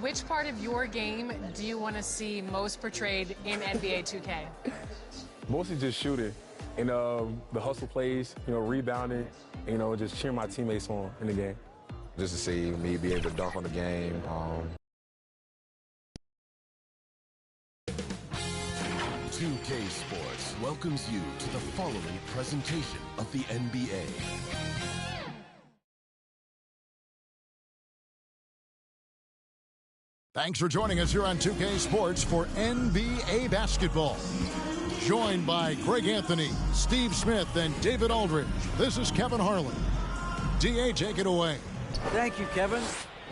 which part of your game do you want to see most portrayed in NBA 2K? Mostly just shooting and the hustle plays, rebounding, just cheering my teammates on in the game. Just to see me be able to dunk on the game. 2K Sports welcomes you to the following presentation of the NBA. Thanks for joining us here on 2K Sports for NBA basketball. Joined by Greg Anthony, Steve Smith, and David Aldridge, this is Kevin Harlan. DA, take it away. Thank you, Kevin.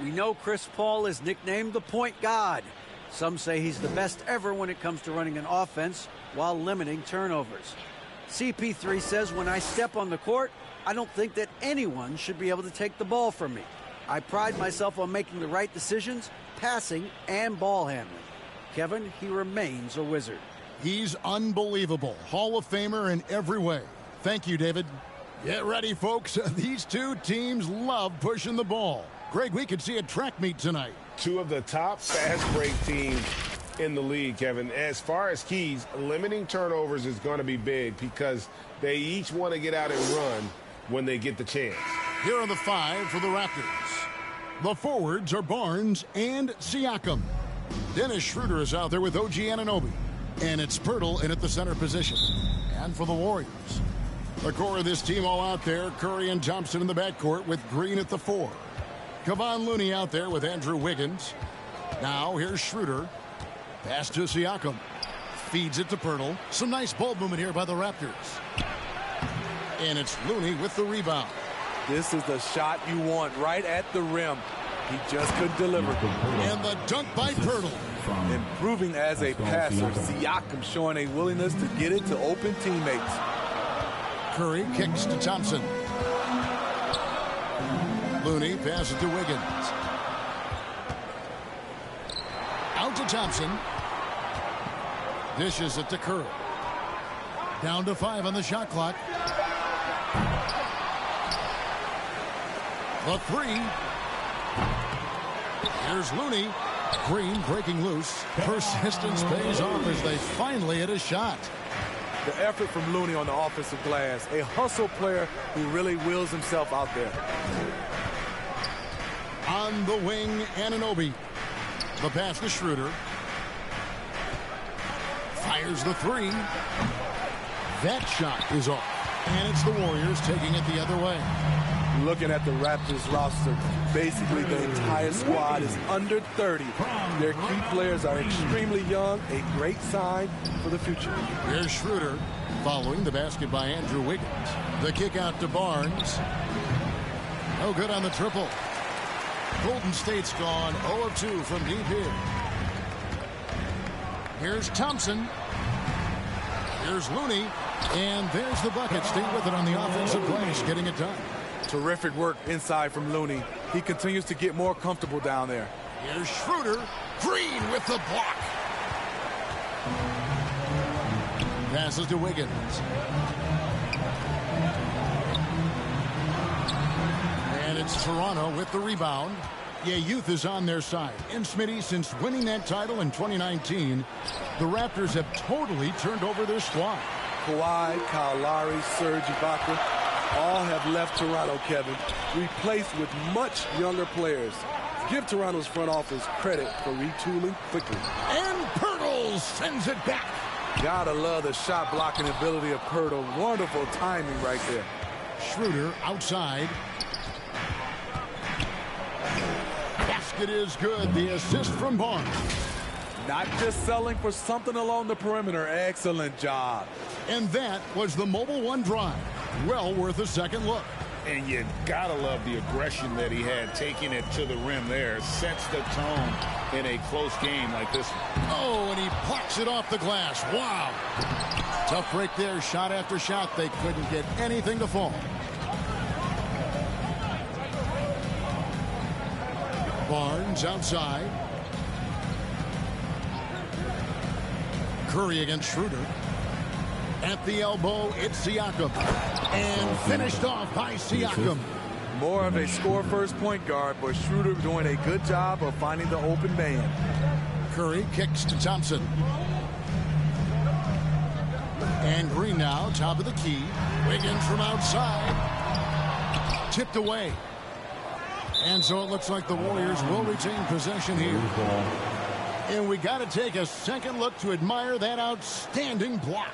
We know Chris Paul is nicknamed the point god. Some say he's the best ever when it comes to running an offense while limiting turnovers. CP3 says, when I step on the court, I don't think that anyone should be able to take the ball from me. I pride myself on making the right decisions, passing and ball handling. Kevin, he remains a wizard. He's unbelievable. Hall of Famer in every way. Thank you, David. Get ready, folks. These two teams love pushing the ball. Greg, we could see a track meet tonight. Two of the top fast break teams in the league, Kevin. As far as keys, limiting turnovers is going to be big because they each want to get out and run when they get the chance. Here are the five for the Raptors. The forwards are Barnes and Siakam. Dennis Schroeder is out there with OG Anunoby. And it's Pirtle in at the center position. And for the Warriors, the core of this team all out there, Curry and Thompson in the backcourt with Green at the 4. Kevon Looney out there with Andrew Wiggins. Now here's Schroeder. Pass to Siakam. Feeds it to Pirtle. Some nice ball movement here by the Raptors. And it's Looney with the rebound. This is the shot you want right at the rim. He just couldn't deliver. And the dunk by Pirtle. Improving as a passer, Siakam showing a willingness to get it to open teammates. Curry kicks to Thompson. Looney passes to Wiggins. Out to Thompson. Dishes it to Curry. Down to 5 on the shot clock. The 3. Here's Looney. Green breaking loose. Persistence pays off as they finally hit a shot. The effort from Looney on the offensive glass. A hustle player who really wills himself out there. On the wing, Anunoby. The pass to Schroeder. Fires the 3. That shot is off. And it's the Warriors taking it the other way. Looking at the Raptors roster, basically the entire squad is under 30. Their key players are extremely young, a great sign for the future. Here's Schroeder following the basket by Andrew Wiggins. The kick out to Barnes. No good on the triple. Golden State's gone 0 of 2 from deep here. Here's Thompson. Here's Looney. And there's the bucket. Stay with it on the offensive plays, getting it done. Terrific work inside from Looney. He continues to get more comfortable down there. Here's Schroeder. Green with the block. Passes to Wiggins. And it's Toronto with the rebound. Yeah, youth is on their side. And Smitty, since winning that title in 2019, the Raptors have totally turned over their squad. Kawhi, Kyle Lowry, Serge Ibaka, all have left Toronto, Kevin, replaced with much younger players. Give Toronto's front office credit for retooling quickly. And Pirtle sends it back. Gotta love the shot blocking ability of Pirtle. Wonderful timing right there. Schroeder outside. Basket is good. The assist from Barnes. Not just selling for something along the perimeter. Excellent job. And that was the Mobile One drive. Well worth a second look. And you gotta love the aggression that he had, taking it to the rim there. Sets the tone in a close game like this one. Oh, and he plucks it off the glass. Wow. Tough break there. Shot after shot. They couldn't get anything to fall. Barnes outside. Curry against Schroeder. At the elbow, it's Siakam. And finished off by Siakam. More of a score-first point guard, but Schroeder doing a good job of finding the open man. Curry kicks to Thompson. And Green now, top of the key. Wiggins from outside. Tipped away. And so it looks like the Warriors will retain possession here. And we got to take a second look to admire that outstanding block.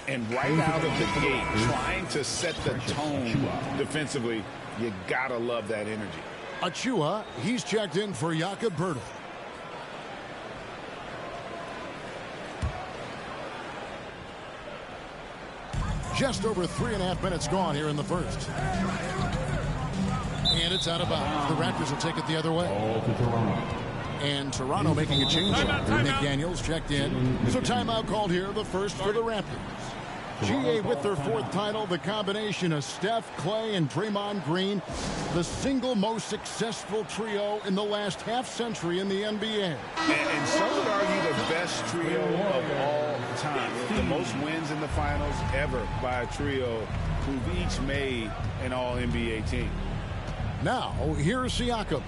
And right out of the gate, trying to set the tone defensively, you got to love that energy. Achua, he's checked in for Jakob Poeltl. Just over 3.5 minutes gone here in the first. And it's out of bounds. The Raptors will take it the other way. And Toronto making a change. McDaniels checked in. So timeout called here, the first for the Raptors. GA with their 4th title, the combination of Steph, Clay, and Draymond Green, the single most successful trio in the last half-century in the NBA. And some would argue the best trio of all time. The most wins in the finals ever by a trio who've each made an all-NBA team. Now, here's Siakam.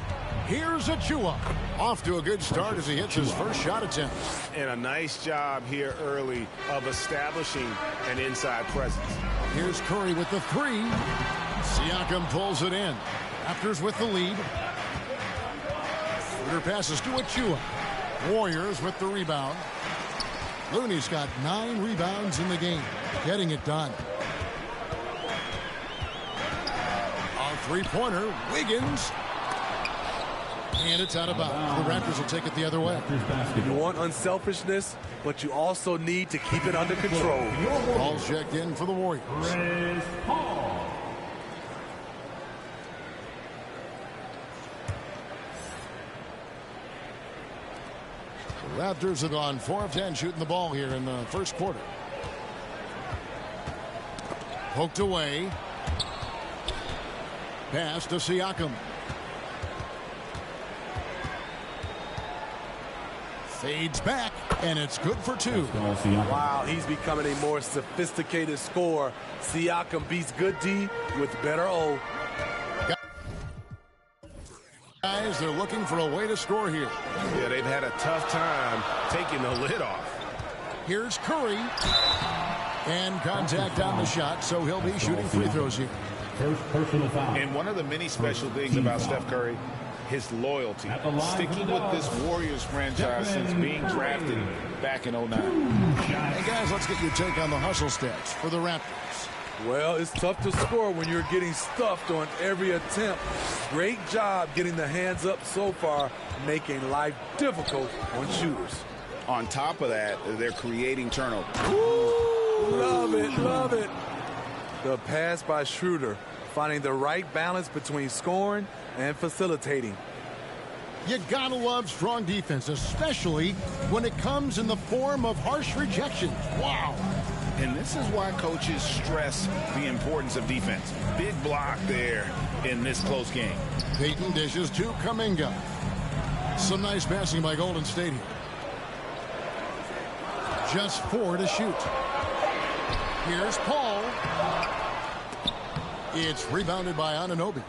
Here's Achua. Off to a good start as he hits his first shot attempt. And a nice job here early of establishing an inside presence. Here's Curry with the 3. Siakam pulls it in. Raptors with the lead. Schroeder passes to Achua. Warriors with the rebound. Looney's got 9 rebounds in the game. Getting it done. A three-pointer. Wiggins. And it's out of bounds. The Raptors will take it the other way. You want unselfishness, but you also need to keep it under control. Ball's checked in for the Warriors. The Raptors have gone 4 of 10 shooting the ball here in the first quarter. Poked away. Pass to Siakam. Fades back, and it's good for 2. Wow, he's becoming a more sophisticated scorer. Siakam beats good D with better O. Guys, they're looking for a way to score here. Yeah, they've had a tough time taking the lid off. Here's Curry. And contact on the shot, so he'll be shooting free throws here. First personal foul. And one of the many special things about Steph Curry, his loyalty, sticking with this Warriors franchise since being drafted back in 09. Hey, guys, let's get your take on the hustle stats for the Raptors. Well, it's tough to score when you're getting stuffed on every attempt. Great job getting the hands up so far, making life difficult on shooters. On top of that, they're creating turnovers. Ooh, love it, love it. The pass by Schroeder, finding the right balance between scoring and facilitating. You gotta love strong defense, especially when it comes in the form of harsh rejections. Wow. And this is why coaches stress the importance of defense. Big block there in this close game. Peyton dishes to Kuminga. Some nice passing by Golden State here. Just 4 to shoot. Here's Paul. It's rebounded by Anunoby.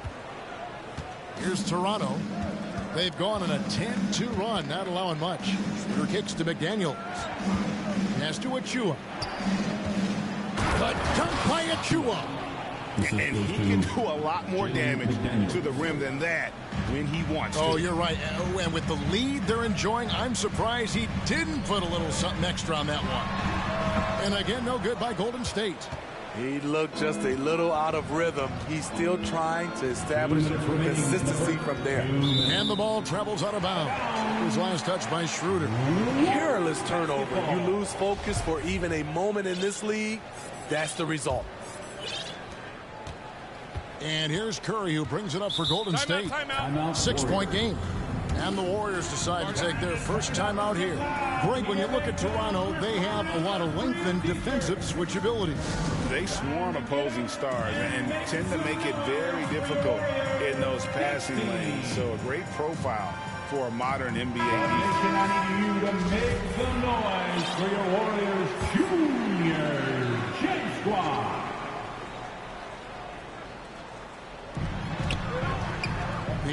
Here's Toronto. They've gone on a 10-2 run, not allowing much. Schroeder kicks to McDaniels. Pass to Achua. The dunk by Achua. And he can do a lot more damage to the rim than that when he wants to. Oh, you're right. And with the lead they're enjoying, I'm surprised he didn't put a little something extra on that one. And again, no good by Golden State. He looked just a little out of rhythm. He's still trying to establish consistency from there. And the ball travels out of bounds. His last touch by Schroeder. Careless turnover. You lose focus for even a moment in this league. That's the result. And here's Curry, who brings it up for Golden State. 6-point game. And the Warriors decide to take their first time out here. Greg, when you look at Toronto, they have a lot of length and defensive switchability. They swarm opposing stars and tend to make it very difficult in those passing lanes. So a great profile for a modern NBA team. I need you to make the noise for your Warriors Junior J Squad.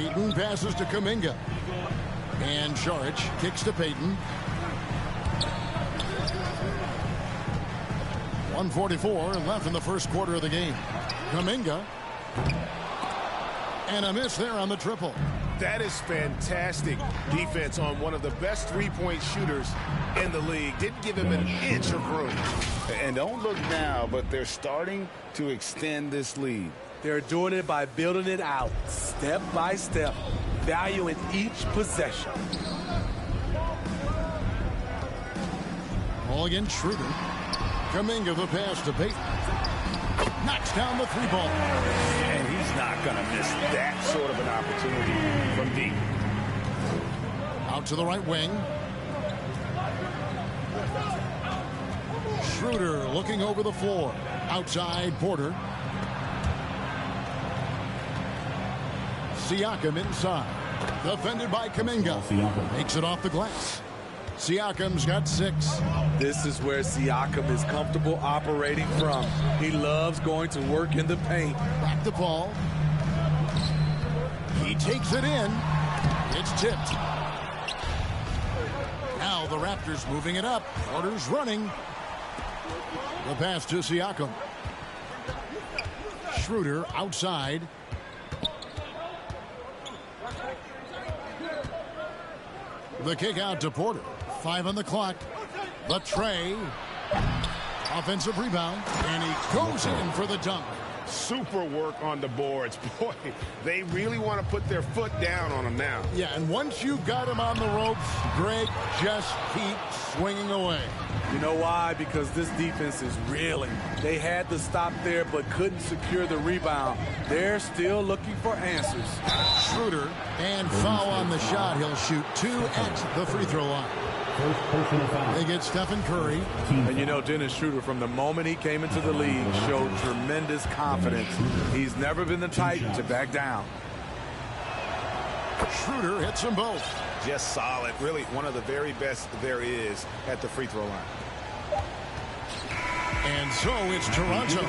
Heaton passes to Kuminga. And Saric kicks to Payton. 1:44 left in the first quarter of the game. Kuminga. And a miss there on the triple. That is fantastic defense on one of the best three-point shooters in the league. Didn't give him an inch of room. And don't look now, but they're starting to extend this lead. They're doing it by building it out, step by step, valuing each possession. Ball against Schroeder. Kuminga the pass to Payton. Knocks down the three ball. And he's not going to miss that sort of an opportunity from deep. Out to the right wing. Schroeder looking over the floor. Outside Porter. Siakam inside. Defended by Kuminga. Makes it off the glass. Siakam's got 6. This is where Siakam is comfortable operating from. He loves going to work in the paint. Back the ball. He takes it in. It's tipped. Now the Raptors moving it up. Porter's running. The pass to Siakam. Schroeder outside. The kick out to Porter. 5 on the clock. The tray. Offensive rebound. And he goes in for the dunk. Super work on the boards. Boy, they really want to put their foot down on him now. Yeah, and once you got him on the ropes, Greg, just keep swinging away. You know why? Because this defense is reeling. They had to stop there but couldn't secure the rebound. They're still looking for answers. Schroeder, and foul on the shot. He'll shoot 2 at the free throw line. They get Stephen Curry. And you know, Dennis Schroeder, from the moment he came into the league, showed tremendous confidence. He's never been the type to back down. Schroeder hits them both. Just solid. Really one of the very best there is at the free throw line. And so it's Toronto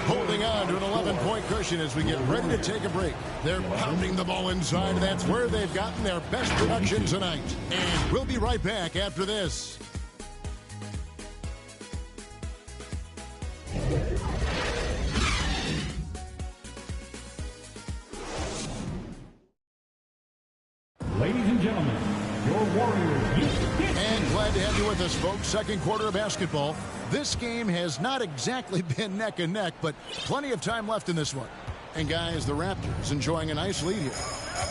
holding on to an 11-point cushion as we get ready to take a break. They're pounding the ball inside. That's where they've gotten their best production tonight. And we'll be right back after this. Ladies and gentlemen, your Warriors. And glad to have you with us, folks. Second quarter of basketball. This game has not exactly been neck and neck, but plenty of time left in this one. And guys, the Raptors enjoying a nice lead here.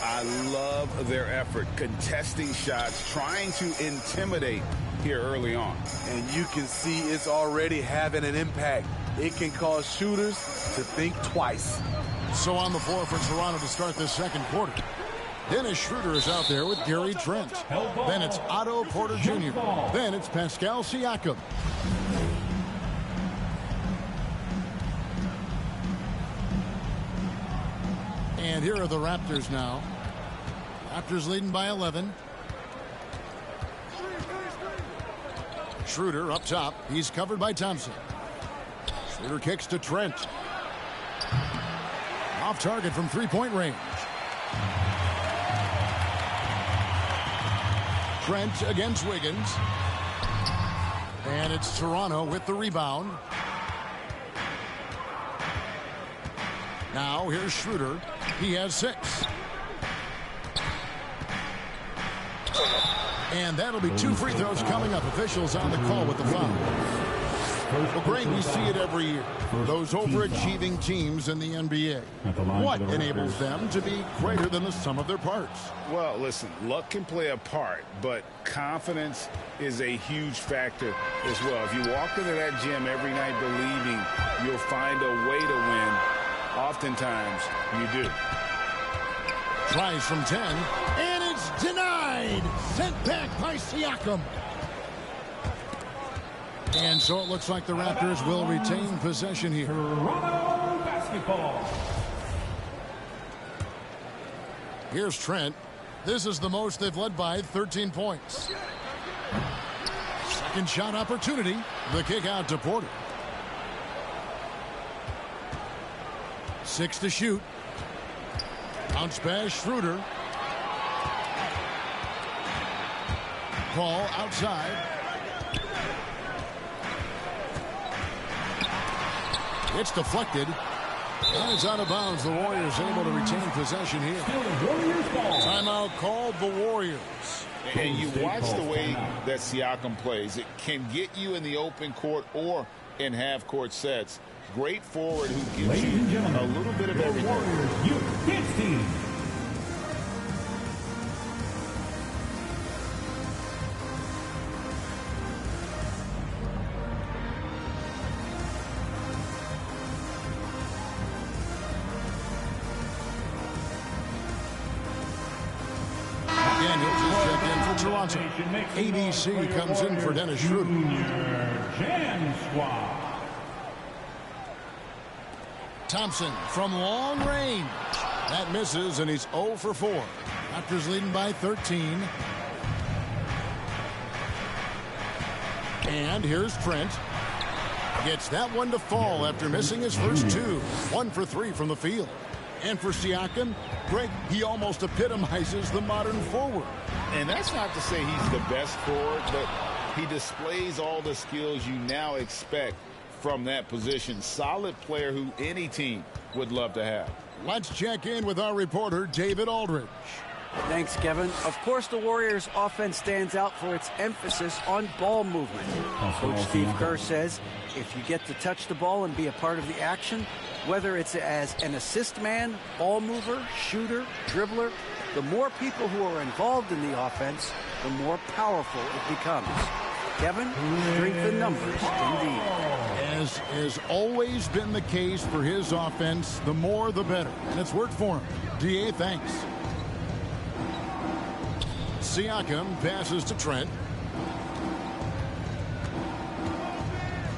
I love their effort, contesting shots, trying to intimidate here early on. And you can see it's already having an impact. It can cause shooters to think twice. So on the floor for Toronto to start this second quarter. Dennis Schroeder is out there with Gary Trent. Then it's Otto Porter Jr. Then it's Pascal Siakam. And here are the Raptors now. Raptors leading by 11. Schroeder up top. He's covered by Thompson. Schroeder kicks to Trent. Off target from three-point range. Trent against Wiggins. And it's Toronto with the rebound. Now here's Schroeder. He has 6. And that'll be 2 free throws coming up. Officials on the call with the foul. Well, Greg, we see it every year. Those overachieving teams in the NBA. What enables them to be greater than the sum of their parts? Well, listen, luck can play a part, but confidence is a huge factor as well. If you walk into that gym every night believing you'll find a way to win, oftentimes you do. Tries from 10, and it's denied. Sent back by Siakam. And so it looks like the Raptors will retain possession here. Toronto basketball. Here's Trent. This is the most they've led by, 13 points. Second shot opportunity. The kick out to Porter. 6 to shoot. Bounce pass, Schroeder. Ball outside. It's deflected. And it's out of bounds. The Warriors able to retain possession here. Timeout called the Warriors. And you watch the way that Siakam plays. It can get you in the open court or in half-court sets. Great forward who gives you a little bit of everything. Warriors Youth Kids Team. Toronto. ABC comes in for Dennis Schroeder. Jan7. Thompson from long range. That misses, and he's 0 for 4. Raptors leading by 13. And here's Trent. Gets that one to fall after missing his first 2. 1 for 3 from the field. And for Siakam, Greg, he almost epitomizes the modern forward. And that's not to say he's the best forward, but he displays all the skills you now expect from that position. Solid player who any team would love to have. Let's check in with our reporter, David Aldridge. Thanks, Kevin. Of course, the Warriors' offense stands out for its emphasis on ball movement. Coach Steve Kerr says if you get to touch the ball and be a part of the action, whether it's as an assist man, ball mover, shooter, dribbler, the more people who are involved in the offense, the more powerful it becomes. Kevin, strength in numbers, indeed. As has always been the case for his offense, the more the better. And it's worked for him. DA, thanks. Siakam passes to Trent.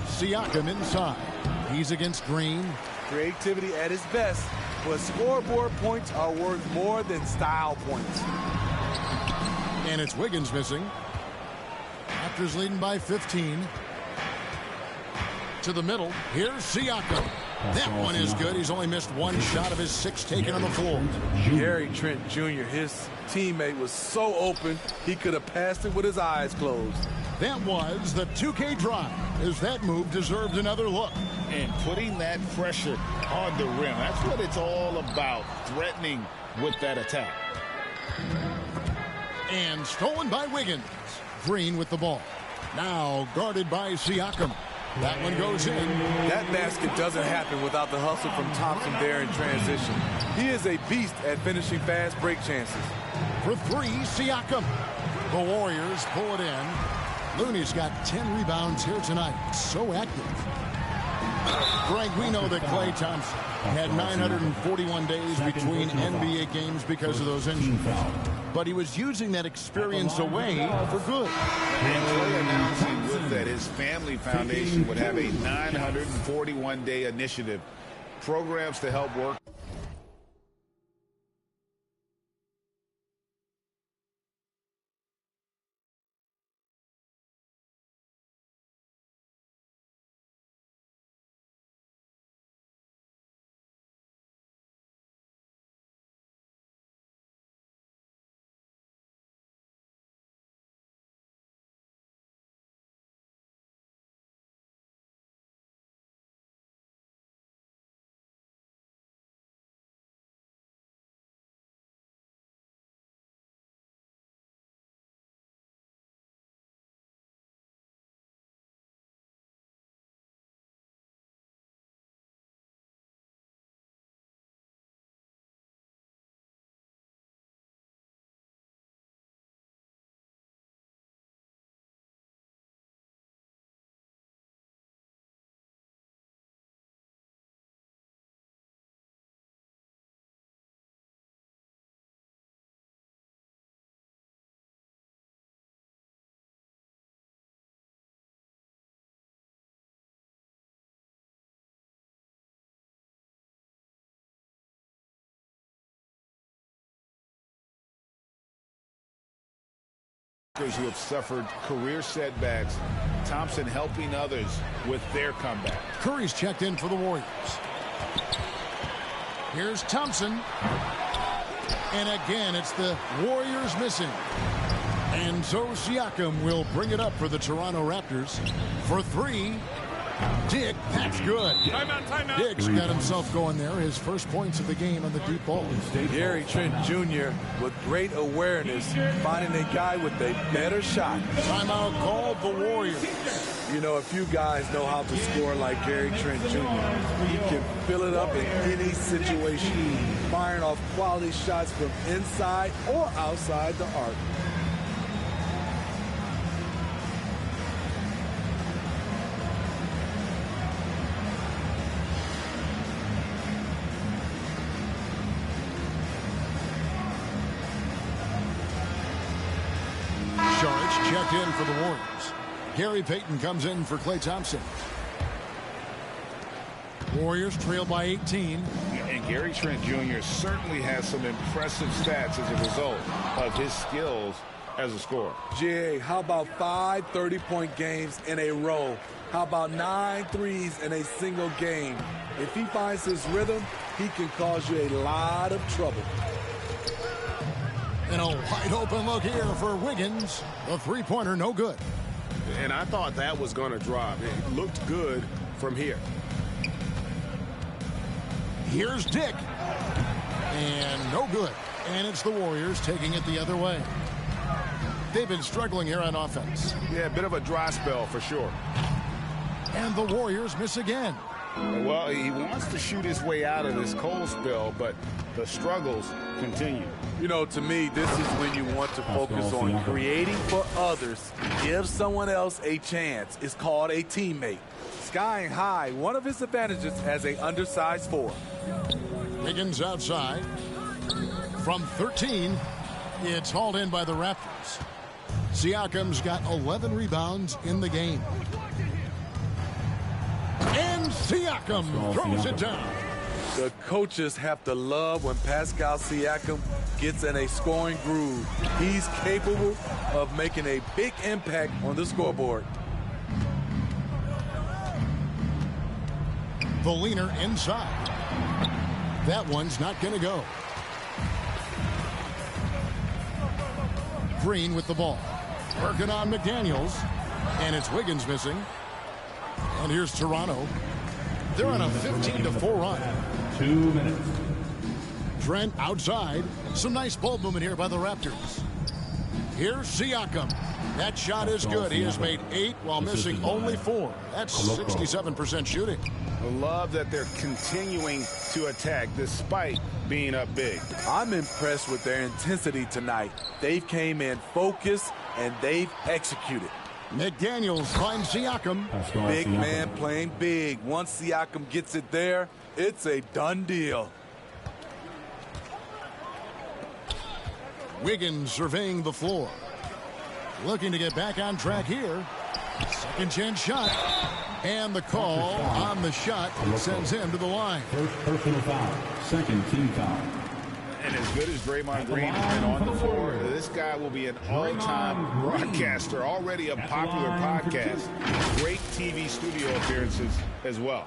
Siakam inside. He's against Green. Creativity at his best, but scoreboard points are worth more than style points. And it's Wiggins missing. Raptors leading by 15. To the middle. Here's Siakam. That one is good. He's only missed 1 shot of his 6 taken on the floor. Gary Trent Jr., his teammate, was so open, he could have passed it with his eyes closed. That was the 2K drive, as that move deserved another look. And putting that pressure on the rim, that's what it's all about, threatening with that attack. And stolen by Wiggins. Green with the ball. Now guarded by Siakam. That one goes in. That basket doesn't happen without the hustle from Thompson there in transition. He is a beast at finishing fast break chances. For 3, Siakam. The Warriors pull it in. Looney's got 10 rebounds here tonight. So active. Greg, we know that Klay Thompson had 941 days between NBA games because of those injuries. But he was using that experience away for good. And Klay announcing with that his family foundation would have a 941-day initiative. Programs to help work. Who have suffered career setbacks. Thompson helping others with their comeback. Curry's checked in for the Warriors. Here's Thompson. And again, it's the Warriors missing. And so Siakam will bring it up for the Toronto Raptors. For three, Dick, that's good. Timeout. Dick's got himself going there. His first points of the game on the deep ball. Gary Trent Jr. with great awareness, finding a guy with a better shot. Timeout called the Warriors. You know, a few guys know how to score like Gary Trent Jr. He can fill it up in any situation, firing off quality shots from inside or outside the arc. Sharich checked in for the Warriors. Gary Payton comes in for Klay Thompson. Warriors trail by 18. And Gary Trent Jr. certainly has some impressive stats as a result of his skills as a scorer. GA, how about 5 30-point games in a row? How about 9 threes in a single game? If he finds his rhythm, he can cause you a lot of trouble. And a wide open look here for Wiggins. The three-pointer, no good. And I thought that was going to drop. It looked good from here. Here's Dick. And no good. And it's the Warriors taking it the other way. They've been struggling here on offense. Yeah, a bit of a dry spell for sure. And the Warriors miss again. Well, he wants to shoot his way out of this cold spell, but the struggles continue. You know, to me, this is when you want to focus on creating for others. Give someone else a chance. It's called a teammate. Skying high, one of his advantages as an undersized four. Wiggins outside. From 13, it's hauled in by the Raptors. Siakam's got 11 rebounds in the game. And Siakam throws it down. The coaches have to love when Pascal Siakam gets in a scoring groove. He's capable of making a big impact on the scoreboard. The leaner inside. That one's not going to go. Green with the ball. Working on McDaniels. And it's Wiggins missing. And here's Toronto. They're on a 15-4 run. 2 minutes. Trent outside. Some nice ball movement here by the Raptors. Here's Siakam. That shot is good. He has made 8 while missing only 4. That's 67% shooting. I love that they're continuing to attack despite being up big. I'm impressed with their intensity tonight. They've came in focused and they've executed. McDaniels finds Siakam. Big man playing big. Once Siakam gets it there, it's a done deal. Wiggins surveying the floor. Looking to get back on track here. Second chance shot. And the call on the shot sends him to the line. First personal foul. Second team foul. And as good as Draymond Green has been on the floor, this guy will be an all-time broadcaster, already a popular podcast. Great TV studio appearances as well.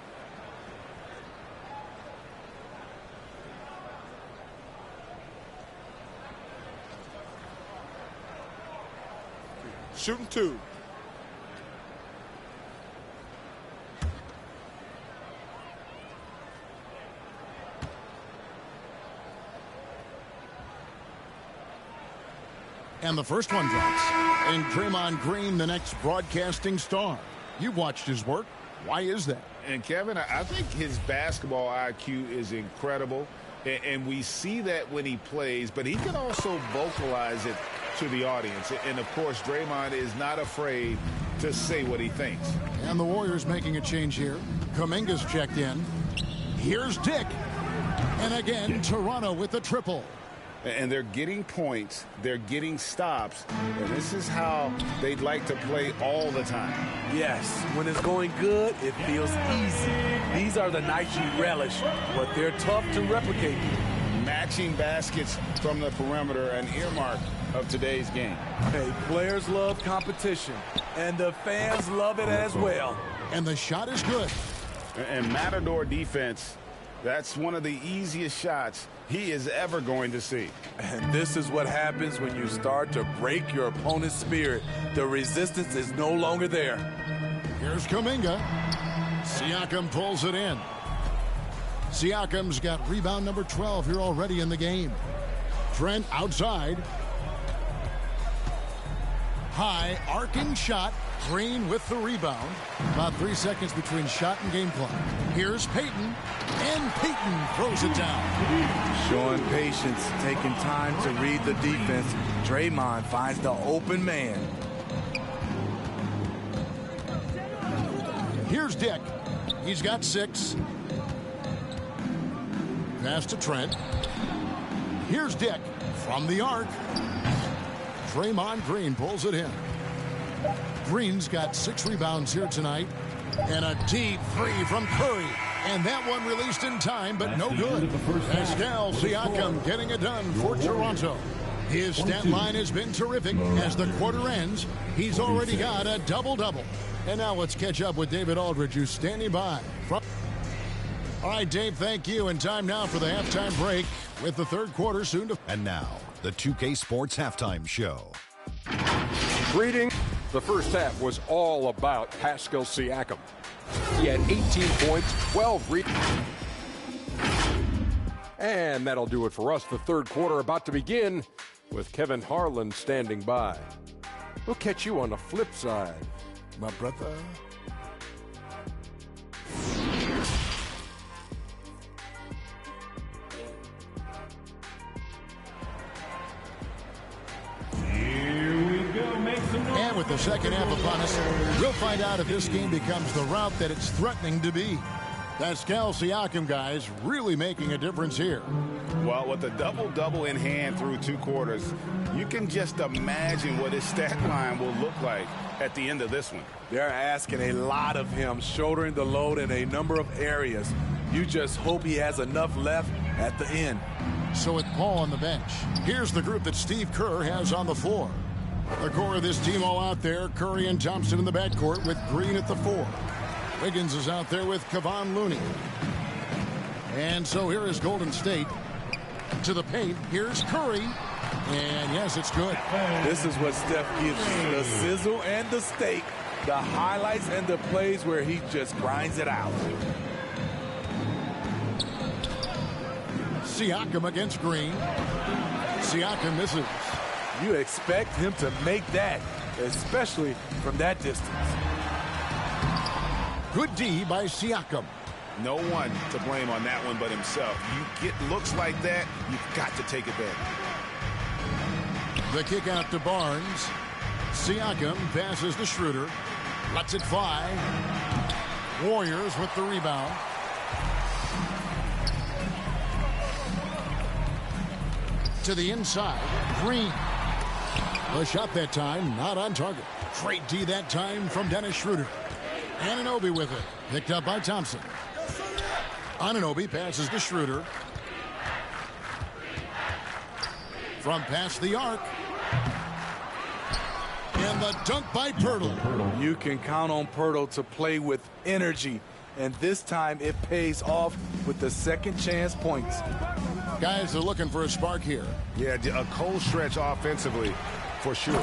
Shooting 2. And the first one drops. And Draymond Green, the next broadcasting star. You've watched his work. Why is that? And Kevin, I think his basketball IQ is incredible. And we see that when he plays, but he can also vocalize it to the audience. And of course, Draymond is not afraid to say what he thinks. And the Warriors making a change here. Kuminga's checked in. Here's Dick. And again, Toronto with the triple. And they're getting points, they're getting stops, and this is how they'd like to play all the time. Yes, when it's going good, it feels easy. These are the nights you relish, but they're tough to replicate. Matching baskets from the perimeter, an earmark of today's game. Hey, players love competition, and the fans love it as well. And the shot is good. And Matador defense, That's one of the easiest shots he is ever going to see. And this is what happens when you start to break your opponent's spirit. The resistance is no longer there. Here's Kuminga. Siakam pulls it in. Siakam's got rebound number 12 here already in the game. Trent outside. High arcing shot. Green with the rebound. About 3 seconds between shot and game clock. Here's Payton. And Payton throws it down. Showing patience, taking time to read the defense. Draymond finds the open man. Here's Dick. He's got 6. Pass to Trent. Here's Dick from the arc. Draymond Green pulls it in. Green's got 6 rebounds here tonight. And a deep three from Curry. And that one released in time, but no good. Pascal Siakam getting it done for Toronto. His stat line has been terrific. As the quarter ends, he's already got a double-double. And now let's catch up with David Aldridge, who's standing by. All right, Dave, thank you. And time now for the halftime break with the third quarter soon to... And now, the 2K Sports Halftime Show. Greetings. The first half was all about Pascal Siakam. He had 18 points, 12 rebounds. And that'll do it for us. The third quarter about to begin with Kevin Harlan standing by. We'll catch you on the flip side, my brother. And with the second half upon us, we'll find out if this game becomes the route that it's threatening to be. Pascal Siakam, guys, really making a difference here. Well, with a double-double in hand through 2 quarters, you can just imagine what his stat line will look like at the end of this one. They're asking a lot of him, shouldering the load in a number of areas. You just hope he has enough left at the end. So with Paul on the bench, here's the group that Steve Kerr has on the floor. The core of this team all out there. Curry and Thompson in the backcourt with Green at the 4. Wiggins is out there with Kevon Looney. And so here is Golden State to the paint. Here's Curry. And yes, it's good. This is what Steph gives you. The sizzle and the steak. The highlights and the plays where he just grinds it out. Siakam against Green. Siakam misses. You expect him to make that, especially from that distance. Good D by Siakam. No one to blame on that one but himself. You get looks like that, you've got to take advantage. The kick out to Barnes. Siakam passes to Schroeder. Lets it fly. Warriors with the rebound. To the inside. Green. The shot that time, not on target. Great D that time from Dennis Schroeder. Anunoby with it. Picked up by Thompson. Anunoby passes to Schroeder. From past the arc. And the dunk by Pirtle. You can count on Pirtle to play with energy. And this time it pays off with the second chance points. Guys are looking for a spark here. Yeah, a cold stretch offensively for sure.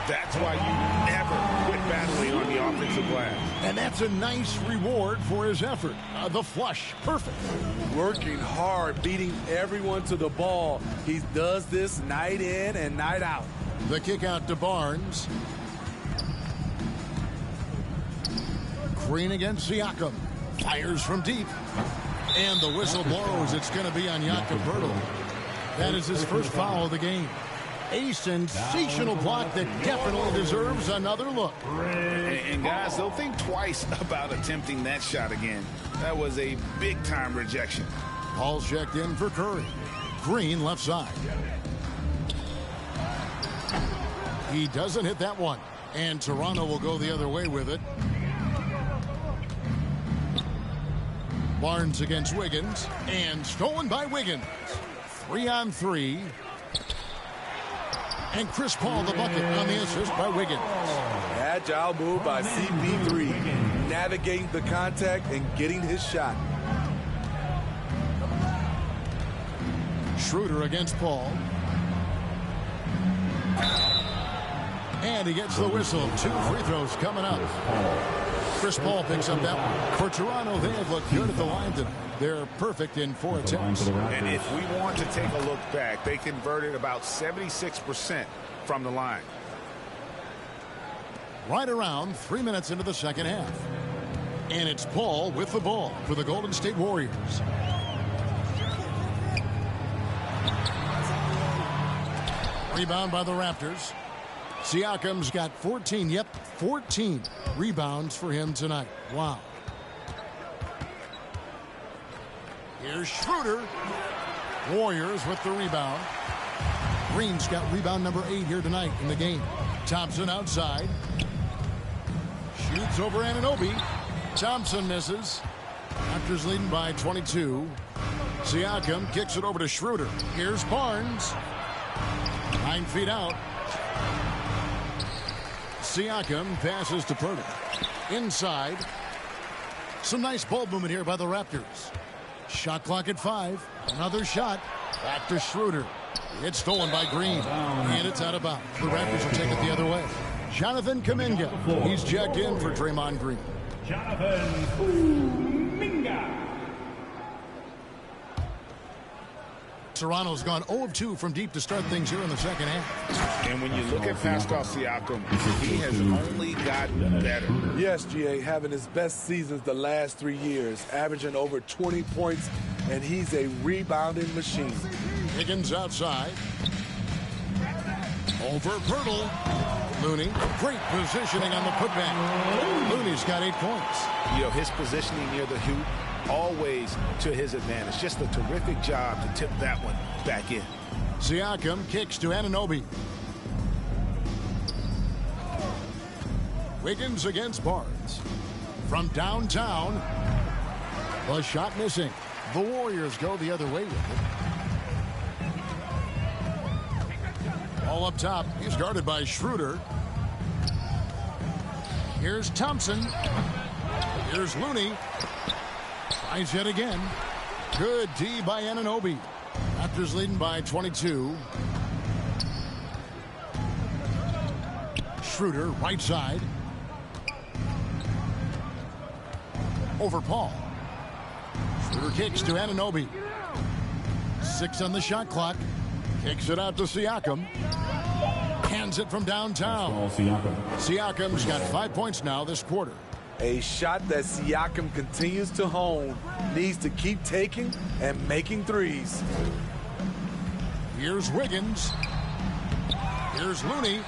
That's why you never quit battling on the offensive glass. And that's a nice reward for his effort. The flush, perfect. Working hard, beating everyone to the ball. He does this night in and night out. The kick out to Barnes. Green against Siakam. Fires from deep. And the whistle blows. It's going to be on Jakob Poeltl. That is his first foul of the game. A sensational block that definitely deserves another look. And guys, don't think twice about attempting that shot again. That was a big-time rejection. Paul's checked in for Curry. Green left side. He doesn't hit that one. And Toronto will go the other way with it. Barnes against Wiggins. And stolen by Wiggins. 3-on-3. And Chris Paul the bucket on the assist by Wiggins. Agile move by CP3. Navigating the contact and getting his shot. Schroeder against Paul. And he gets the whistle. 2 free throws coming up. Chris Paul picks up that one. For Toronto, they have looked good at the line tonight. They're perfect in 4 attempts. And if we want to take a look back, they converted about 76% from the line. Right around 3 minutes into the second half. And it's Paul with the ball for the Golden State Warriors. Rebound by the Raptors. Siakam's got 14, 14 rebounds for him tonight. Wow. Here's Schroeder. Warriors with the rebound. Green's got rebound number 8 here tonight in the game. Thompson outside. Shoots over Anunoby. Thompson misses. Raptors leading by 22. Siakam kicks it over to Schroeder. Here's Barnes. 9 feet out. Siakam passes to Purtle. Inside. Some nice ball movement here by the Raptors. Shot clock at 5. Another shot. Back to Schroeder. It's stolen by Green. And it's out of bounds. The Raptors will take it the other way. Jan7 Kuminga. He's checked in for Draymond Green. Jan7 Kuminga. Toronto's gone 0 of 2 from deep to start things here in the second half. And when you look at Pascal Siakam, he has only gotten better. Yes, GA, having his best seasons the last 3 years, averaging over 20 points, and he's a rebounding machine. Higgins outside. Over Purtle. Looney, great positioning on the putback. Looney's got 8 points. You know, his positioning near the hoop, always to his advantage. Just a terrific job to tip that one back in. Siakam kicks to Anunoby. Wiggins against Barnes. From downtown, the shot missing. The Warriors go the other way with it. All up top. He's guarded by Schroeder. Here's Thompson. Here's Looney. Tries yet again. Good D by Anunoby. Raptors leading by 22. Schroeder, right side. Over Paul. Schroeder kicks to Anunoby. 6 on the shot clock. Kicks it out to Siakam. Hands it from downtown. Siakam's got 5 points now this quarter. A shot that Siakam continues to hone. Needs to keep taking and making threes. Here's Wiggins. Here's Looney.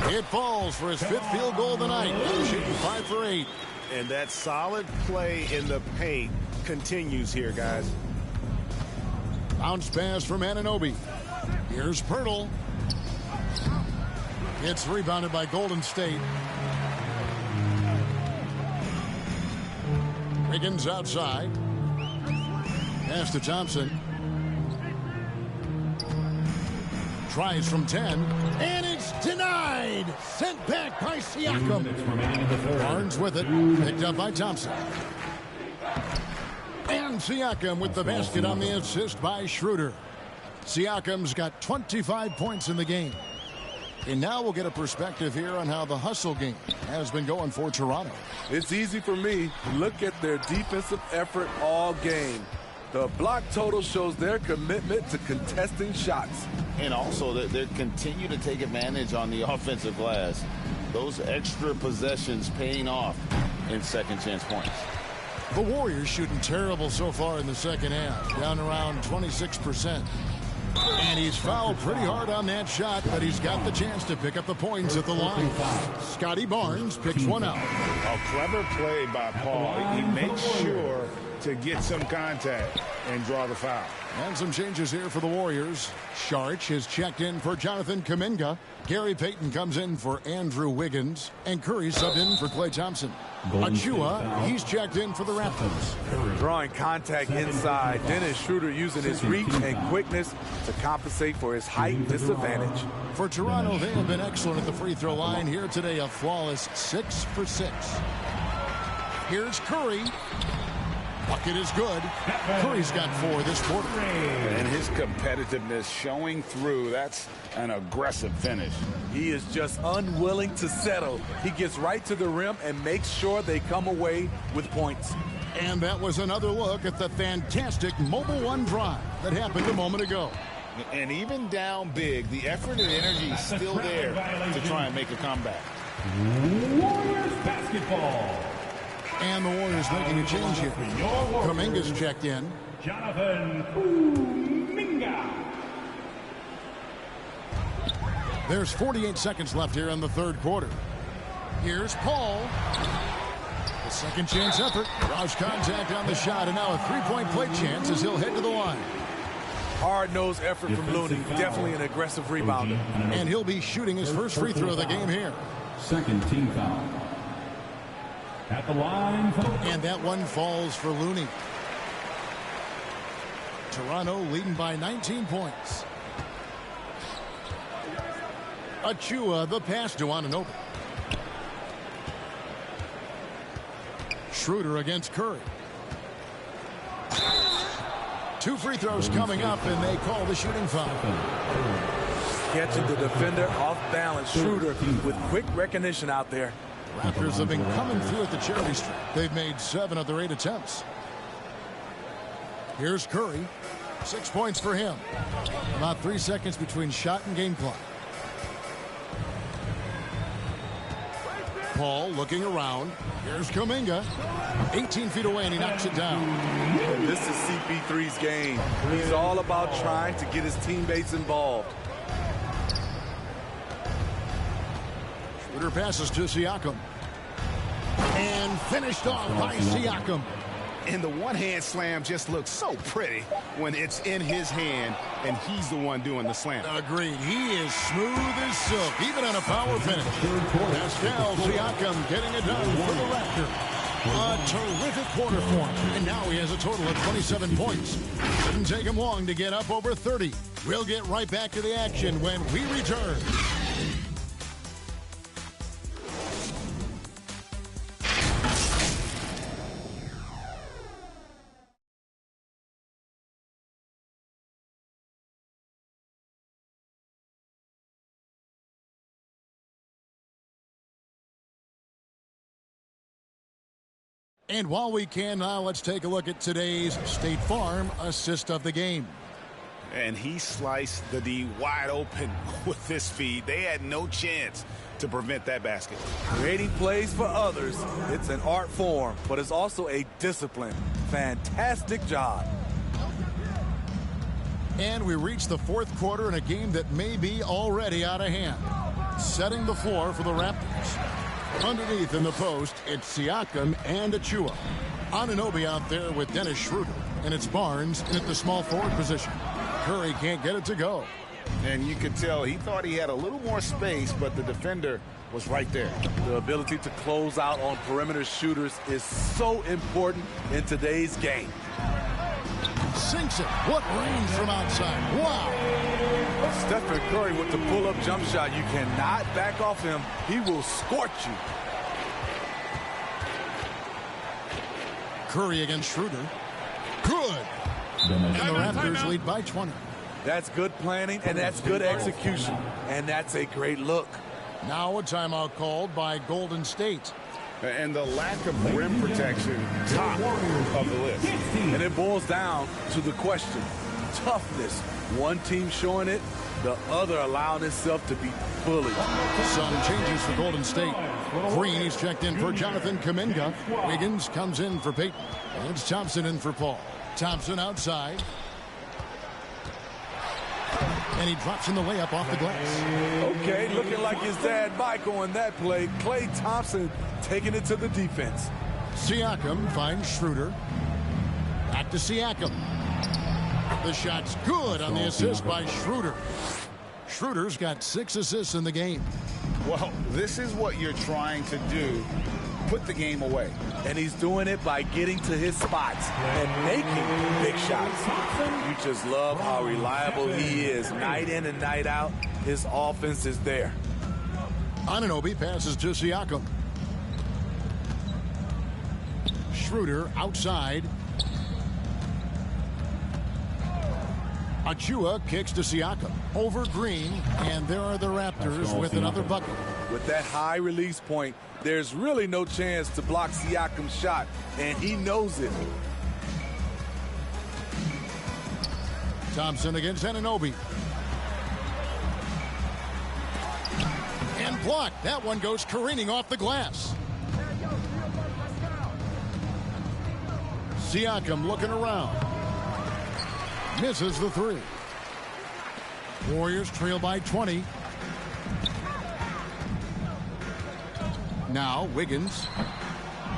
It falls for his 5th field goal of the night. Shooting 5 for 8. And that solid play in the paint continues here, guys. Bounce pass from Anunoby. Here's Purtle. It's rebounded by Golden State. Wiggins outside. Pass to Thompson. Tries from 10. And it's denied. Sent back by Siakam. Barnes with it. Picked up by Thompson. And Siakam with the basket on the assist by Schroeder. Siakam's got 25 points in the game. And now we'll get a perspective here on how the hustle game has been going for Toronto. It's easy for me. Look at their defensive effort all game. The block total shows their commitment to contesting shots. And also that they continue to take advantage on the offensive glass. Those extra possessions paying off in second chance points. The Warriors shooting terrible so far in the second half. Down around 26%. And he's fouled pretty hard on that shot, but he's got the chance to pick up the points at the line. Scotty Barnes picks one out. A clever play by Paul. He makes sure to get some contact and draw the foul. And some changes here for the Warriors. Sharch is checked in for Jan7 Kuminga. Gary Payton comes in for Andrew Wiggins. And Curry subbed in for Klay Thompson. Achua, he's checked in for the Raptors. Drawing contact inside. Dennis Schroeder using his reach and quickness to compensate for his height disadvantage. For Toronto, they have been excellent at the free throw line. Here today, a flawless 6 for 6. Here's Curry. Bucket is good. Curry's got 4 this quarter. And his competitiveness showing through. That's an aggressive finish. He is just unwilling to settle. He gets right to the rim and makes sure they come away with points. And that was another look at the fantastic Mobile One drive that happened a moment ago. And even down big, the effort and energy is still there to try and make a comeback. Warriors basketball. And the Warriors making a change here. Kuminga's checked in. Jan7. There's 48 seconds left here in the third quarter. Here's Paul. The second chance effort. Draws contact on the shot, and now a three-point play chance as he'll head to the line. Hard-nosed effort from Looney. Definitely an aggressive rebounder. And he'll be shooting his first free throw of the game here. Second team foul. At the line. And that one falls for Looney. Toronto leading by 19 points. Achua, the pass to Anunoby. Schroeder against Curry. 2 free throws coming up, and they call the shooting foul. Catching the defender off balance. Schroeder with quick recognition out there. Raptors have been coming through at the charity stripe. They've made 7 of their 8 attempts. Here's Curry. 6 points for him. About 3 seconds between shot and game clock. Paul looking around. Here's Kuminga. 18 feet away, and he knocks it down. This is CP3's game. He's all about trying to get his teammates involved. Schroeder passes to Siakam. And finished off by Siakam. And the one-hand slam just looks so pretty when it's in his hand and he's the one doing the slam. Agreed. He is smooth as silk, even on a power finish. Pascal Siakam getting it done for the Raptors. A terrific quarter for him. And now he has a total of 27 points. Didn't take him long to get up over 30. We'll get right back to the action when we return. And while we can now, let's take a look at today's State Farm assist of the game. And he sliced the D wide open with this feed. They had no chance to prevent that basket. Creating plays for others, it's an art form, but it's also a discipline. Fantastic job. And we reach the fourth quarter in a game that may be already out of hand. Setting the floor for the Raptors. Underneath in the post, it's Siakam and Achua. Anunoby out there with Dennis Schroeder. And it's Barnes in at the small forward position. Curry can't get it to go. And you could tell he thought he had a little more space, but the defender was right there. The ability to close out on perimeter shooters is so important in today's game. Sinks it. What range from outside. Wow. Stephen Curry with the pull-up jump shot. You cannot back off him. He will scorch you. Curry against Schroeder. Good. And the Raptors lead by 20. That's good planning, and that's good execution. And that's a great look. Now a timeout called by Golden State. And the lack of rim protection, top of the list. And it boils down to the question. Toughness. One team showing it, the other allowing itself to be bullied. Some changes for Golden State. Green is checked in for Jonathan Kuminga. Wiggins comes in for Peyton. And it's Thompson in for Paul. Thompson outside. And he drops in the layup off the glass. Okay, looking like his dad Michael on that play. Klay Thompson taking it to the defense. Siakam finds Schroeder. Back to Siakam. The shot's good on the assist by Schroeder. Schroeder's got 6 assists in the game. Well, this is what you're trying to do. Put the game away. And he's doing it by getting to his spots and making big shots. You just love how reliable he is. Night in and night out, his offense is there. Anunoby passes to Siakam. Schroeder outside. Achua kicks to Siakam. Over Green, and there are the Raptors with another bucket. With that high release point, there's really no chance to block Siakam's shot, and he knows it. Thompson against Anunoby. And blocked. That one goes careening off the glass. Siakam looking around. Misses the three. Warriors trail by 20. Now Wiggins.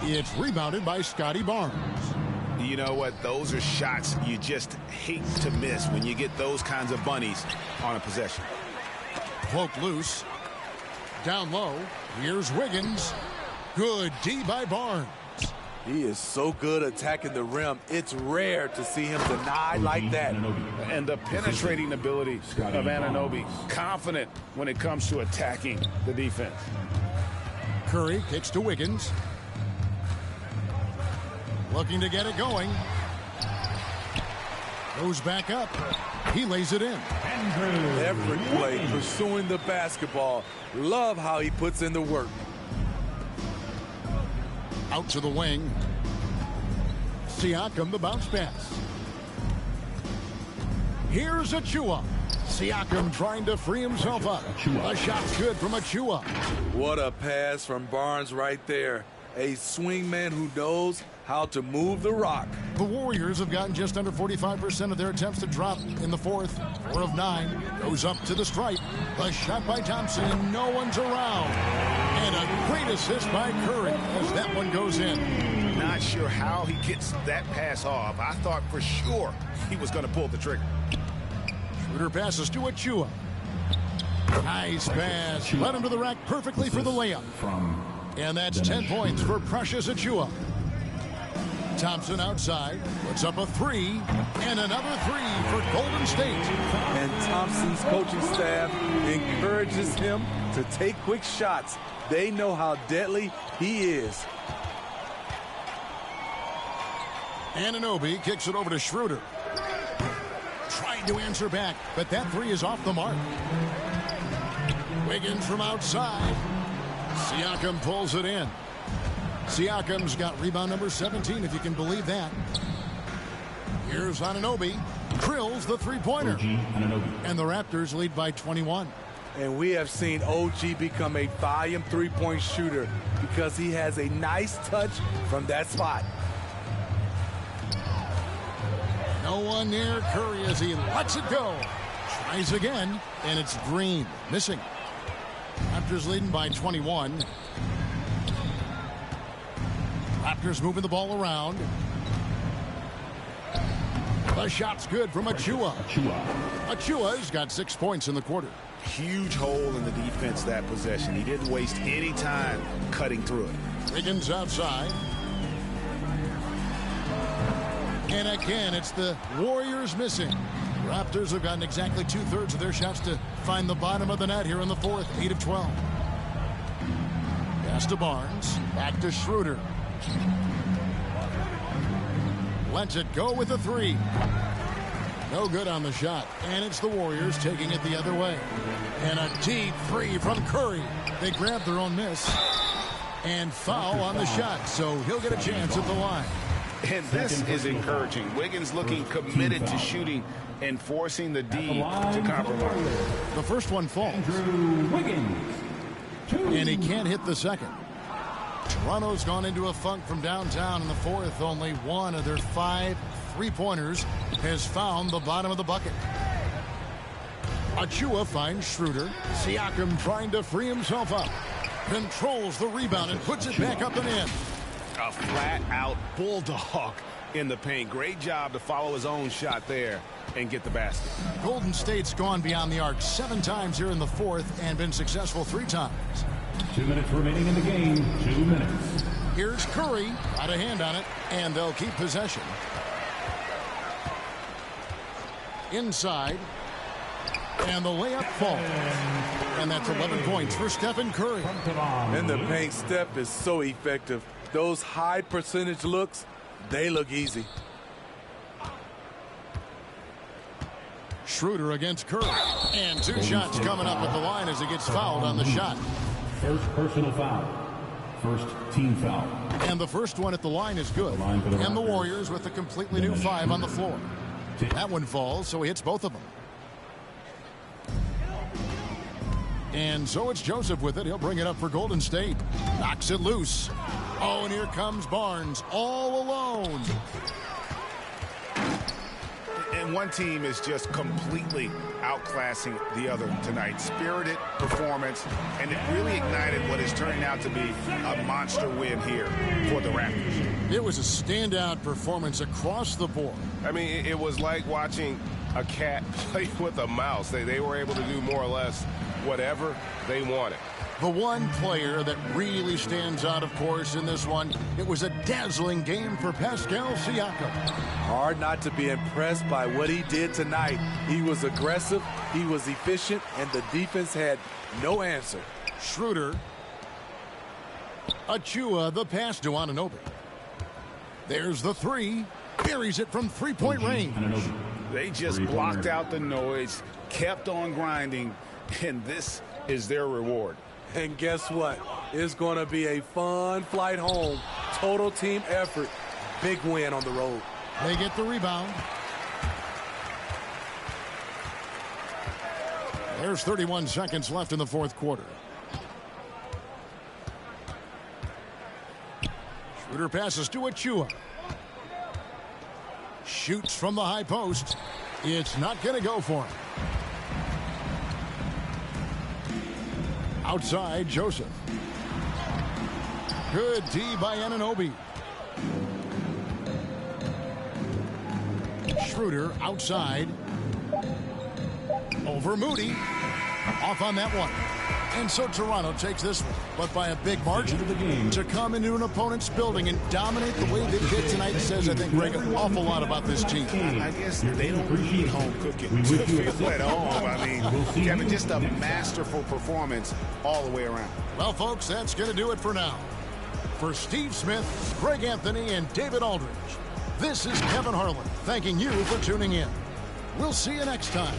It's rebounded by Scotty Barnes. You know what? Those are shots you just hate to miss when you get those kinds of bunnies on a possession. Cloak loose. Down low. Here's Wiggins. Good D by Barnes. He is so good attacking the rim. It's rare to see him denied like that. And the penetrating ability of Anunoby. Confident when it comes to attacking the defense. Curry kicks to Wiggins. Looking to get it going. Goes back up. He lays it in. Every play pursuing the basketball. Love how he puts in the work. Out to the wing. Siakam the bounce pass. Here's Achua. Siakam trying to free himself up. A shot's good from Achua. What a pass from Barnes right there. A swingman who knows how to move the rock. The Warriors have gotten just under 45% of their attempts to drop in the fourth. 4 of 9. Goes up to the stripe. A shot by Thompson, and no one's around. And a great assist by Curry as that one goes in. Not sure how he gets that pass off. I thought for sure he was going to pull the trigger. Schroeder passes to Achua. Nice pass. Led him to the rack perfectly for the layup. And that's 10 points for Precious Achua. Thompson outside, puts up a three, and another three for Golden State. And Thompson's coaching staff encourages him to take quick shots. They know how deadly he is. Anunoby kicks it over to Schroeder. Trying to answer back, but that three is off the mark. Wiggins from outside. Siakam pulls it in. Siakam's got rebound number 17, if you can believe that. Here's Anunoby. Drills the three-pointer. And the Raptors lead by 21. And we have seen OG become a volume three-point shooter because he has a nice touch from that spot. No one near Curry as he lets it go. Tries again, and it's Green. Missing. Raptors leading by 21. Raptors moving the ball around. The shot's good from Achua. Achua's got 6 points in the quarter. Huge hole in the defense that possession. He didn't waste any time cutting through it. Wiggins outside. And again, it's the Warriors missing. Raptors have gotten exactly 2/3 of their shots to find the bottom of the net here in the fourth. 8 of 12. Pass to Barnes. Back to Schroeder. Lets it go with a three. No good on the shot. And it's the Warriors taking it the other way. And a deep three from Curry. They grab their own miss. And foul on the shot. So he'll get a chance at the line. And this is encouraging. Wiggins looking committed to shooting and forcing the D to compromise. The first one falls. And he can't hit the second. Toronto's gone into a funk from downtown in the fourth. Only one of their 5 three-pointers has found the bottom of the bucket. Achua finds Schroeder. Siakam trying to free himself up. Controls the rebound and puts it back up and in. A flat-out bulldog in the paint. Great job to follow his own shot there and get the basket. Golden State's gone beyond the arc 7 times here in the fourth and been successful 3 times. 2 minutes remaining in the game. 2 minutes. Here's Curry. Got a hand on it, and they'll keep possession. Inside. And the layup falls. And that's 11 points for Stephen Curry. And the paint step is so effective. Those high percentage looks, they look easy. Schroeder against Curry. And 2 shots coming up at the line as he gets fouled on the shot. First personal foul. First team foul. And the first one at the line is good. And the Warriors with a completely new 5 on the floor. That one falls, so he hits both of them. And so it's Joseph with it. He'll bring it up for Golden State. Knocks it loose. Oh, and here comes Barnes all alone. And one team is just completely outclassing the other tonight. Spirited performance, and it really ignited what is turning out to be a monster win here for the Raptors. It was a standout performance across the board. I mean, it was like watching a cat play with a mouse. They were able to do more or less whatever they wanted. The one player that really stands out, of course, in this one, it was a dazzling game for Pascal Siakam. Hard not to be impressed by what he did tonight. He was aggressive, he was efficient, and the defense had no answer. Schroeder. Achua, the pass to Anunoby. There's the 3. Buries it from 3-point range. They just blocked out the noise, kept on grinding, and this is their reward. And guess what? It's going to be a fun flight home. Total team effort. Big win on the road. They get the rebound. There's 31 seconds left in the fourth quarter. Schroeder passes to Achua. Shoots from the high post. It's not going to go for him. Outside, Joseph. Good D by Anunoby. Schroeder outside. Over Moody. Off on that one. And so Toronto takes this one, but by a big margin. To come into an opponent's building and dominate the way they did tonight says, I think, Greg, an awful lot about this team. I guess they don't need home cooking to feel at home. I mean, Kevin, just a masterful performance all the way around. Well, folks, that's going to do it for now. For Steve Smith, Greg Anthony, and David Aldridge, this is Kevin Harlan thanking you for tuning in. We'll see you next time.